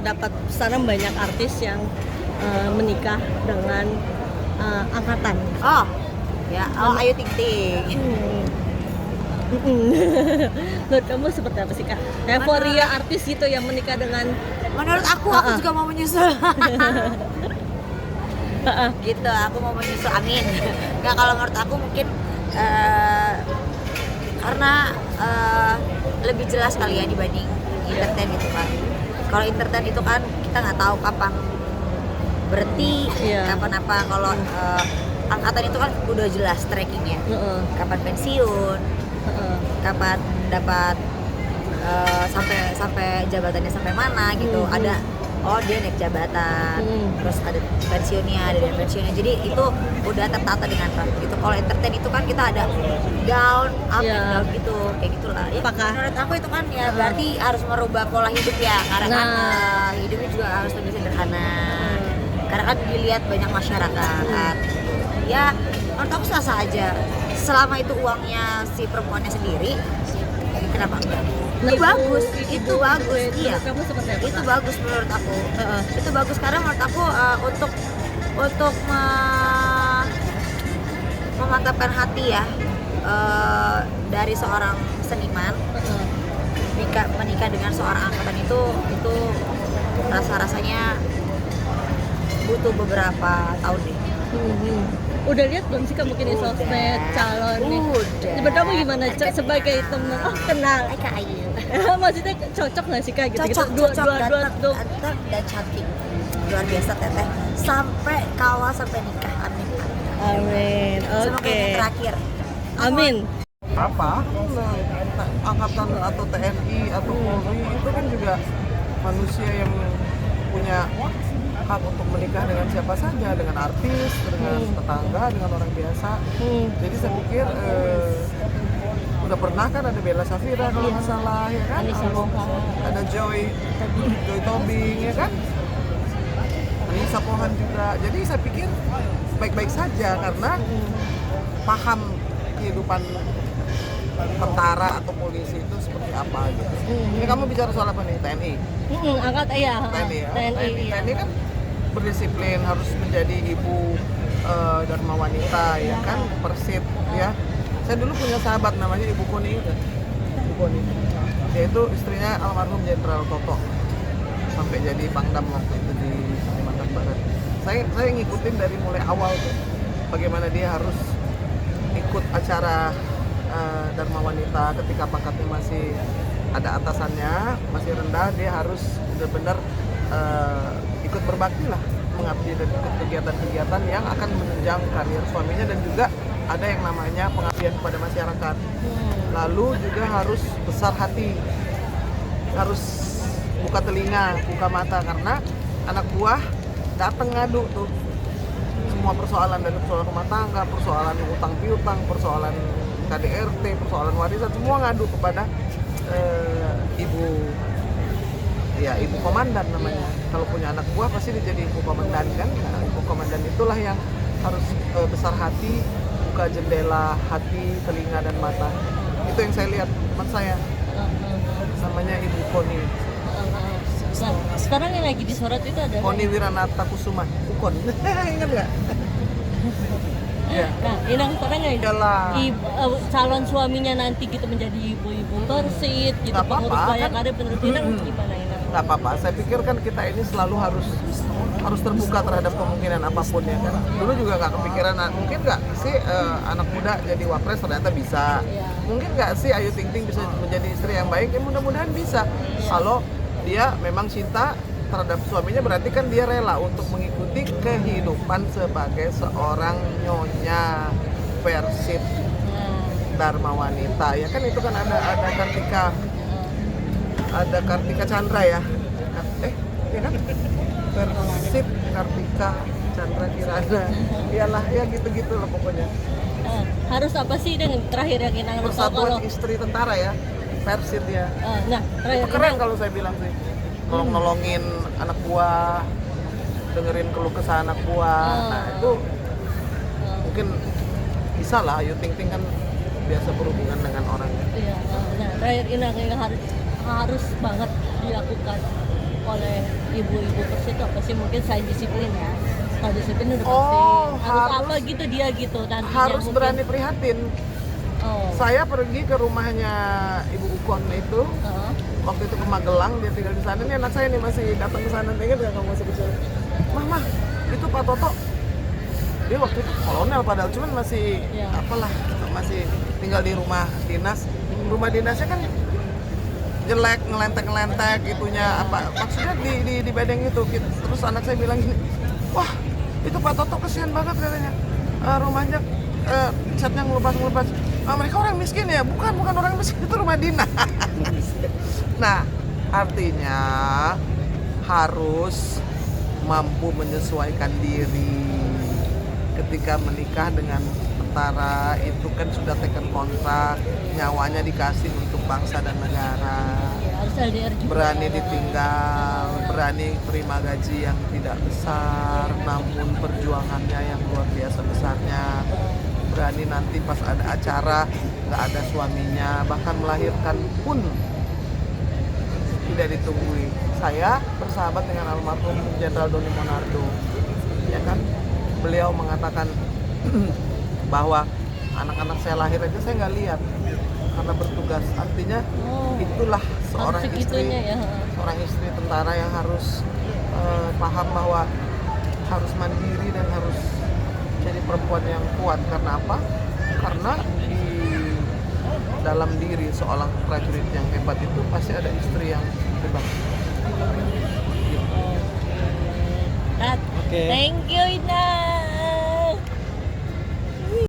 Dapat pesanan banyak artis yang menikah dengan angkatan. Oh, ya, Ayu Ting Ting. Menurut kamu seperti apa sih, Kak? Euforia artis gitu yang menikah dengan... Menurut aku juga mau menyusul. Gitu, aku mau menyusul, amin. Nggak, kalau menurut aku mungkin karena lebih jelas kali ya dibanding entertain gitu kan. Kalau entertain itu kan kita nggak tahu kapan berhenti, kapan apa. Kalau angkatan itu kan udah jelas trackingnya, kapan pensiun, kapan dapat sampai jabatannya sampai mana gitu. Ada dia naik jabatan, terus ada pensiunnya, ada pensiunnya. Jadi itu udah tertata dengan rapi gitu. Kalau entertain itu kan kita ada down, up, and down gitu, kayak gitulah. Ya, menurut aku itu kan ya berarti harus merubah pola hidup ya, karena kan hidupnya juga harus lebih sederhana. Karena kan dilihat banyak masyarakat. Ya, menurut aku sah-sah aja. Selama itu uangnya si perempuannya sendiri, kenapa enggak? Itu bagus, itu bagus, iya. Itu bagus menurut aku. Itu bagus karena menurut aku untuk memantapkan hati ya dari seorang seniman menikah dengan seorang angkatan itu rasanya butuh beberapa tahun deh. Udah lihat belum sih kamu di sosmed calonnya? Menurut kamu gimana sebagai teman? Oh, kenal. Kak Ayu. Maksudnya cocok nggak sih, Kak? Gitu? Cocok, ganteng dan cantik, luar biasa teteh. Sampai kawal sampai nikah, amin. Amin. Semoga yang terakhir. Amin. Apa? Angkatan atau TNI atau Polri itu kan juga manusia yang punya hak untuk menikah dengan siapa saja, dengan artis, dengan tetangga, dengan orang biasa. Jadi saya pikir udah pernah kan ada Bella Safira kalau nggak salah, ya kan? Ada Joy Tobing, ya kan? Anissa Pohan juga. Jadi saya pikir baik-baik saja karena paham kehidupan tentara atau polisi itu seperti apa gitu. Ini kamu bicara soal apa nih? TNI? TNI kan berdisiplin, harus menjadi ibu dharma wanita, ya kan, Persit ya. Saya dulu punya sahabat namanya Ibu Koni, dia itu istrinya almarhum Jenderal Toto, sampai jadi Pangdam waktu itu di Kalimantan Barat. Saya ngikutin dari mulai awal tuh, bagaimana dia harus ikut acara dharma wanita ketika pangkatnya masih ada atasannya, masih rendah, dia harus benar-benar ikut berbakti lah, mengabdi dan ikut kegiatan-kegiatan yang akan menunjang karir suaminya, dan juga ada yang namanya pengabdian kepada masyarakat. Lalu juga harus besar hati, harus buka telinga, buka mata, karena anak buah datang ngadu tuh semua persoalan, dari persoalan rumah tangga, persoalan utang piutang, persoalan KDRT, persoalan warisan, semua ngadu kepada ibu komandan namanya. Kalau punya anak buah pasti dia jadi ibu komandan kan. Nah, ibu komandan itulah yang harus besar hati, buka jendela hati, telinga dan mata. Itu yang saya lihat teman saya, namanya Ibu Koni. Sekarang yang lagi disorot itu adalah Koni Wiranata Kusuma, Ukon. Ingat nggak? Ya. Nah, Inang sekarang calon suaminya nanti gitu menjadi ibu-ibu Persit gitu, pengurus banyak ada. Menurut Inang gimana Inang? Nggak apa-apa, saya pikir kan kita ini selalu harus terbuka terhadap kemungkinan apapun ya kan. Dulu juga nggak kepikiran, mungkin nggak sih anak muda jadi wapres, ternyata bisa. Mungkin nggak sih Ayu Ting Ting bisa menjadi istri yang baik, ya mudah-mudahan bisa. Kalau dia memang cinta terhadap suaminya, berarti kan dia rela untuk mengikuti kehidupan sebagai seorang nyonya Persit dharma wanita, ya kan. Itu kan ada Kartika Chandra ya, ya kan, Persit Kartika Chandra Kirana, iyalah ya gitu-gitu lah pokoknya. Harus apa sih dengan terakhir yang Inang tahu? Persatuan istri tentara ya, Persit ya. Nah, itu keren kalau saya bilang sih, nolongin anak buah, dengerin keluh kesah anak buah. Nah itu mungkin bisa lah. Ayu Ting Ting kan biasa berhubungan dengan orang. Iya. Nah, terakhir Inang yang harus banget dilakukan oleh ibu-ibu Pers itu apa sih? Mungkin selain disiplin ya. Kalau disiplin udah Oh, pasti harus harus- apa gitu dia gitu nantinya Harus mungkin. berani prihatin. Oh. Saya pergi ke rumahnya Ibu Ukon itu, Heeh. waktu itu ke Magelang, dia tinggal di sana. Ini anak saya nih masih datang ke sana, ingat nggak kamu masih kecil? Mah, itu Pak Toto. Dia waktu itu kolonel padahal, cuman masih Ya. apalah, masih tinggal di rumah dinas. Rumah dinasnya kan jelek, ngelentek itunya apa? Maksudnya di bedeng itu. Terus anak saya bilang gini, wah itu Pak Toto kesian banget katanya. Rumahnya catnya ngelupas. Mereka orang miskin ya? Bukan orang miskin, itu rumah dinas. Nah, artinya harus mampu menyesuaikan diri ketika menikah dengan tentara. Itu kan sudah teken kontrak, nyawanya dikasih untuk bangsa dan negara. Ya, harus LDR juga. Berani ditinggal, berani terima gaji yang tidak besar, namun perjuangannya yang luar biasa besarnya. Berani nanti pas ada acara nggak ada suaminya, bahkan melahirkan pun tidak ditunggui. Saya bersahabat dengan almarhum Jenderal Doni Monardo, ya kan? Beliau mengatakan bahwa anak-anak saya lahir aja saya nggak lihat karena bertugas. Artinya Oh. itulah seorang Harus istri, segitunya ya. seorang istri tentara yang harus paham bahwa harus mandiri dan harus jadi perempuan yang kuat. Karena apa? Karena di dalam diri seorang prajurit yang hebat itu pasti ada istri yang hebat. Kat, Oke. thank you Ina.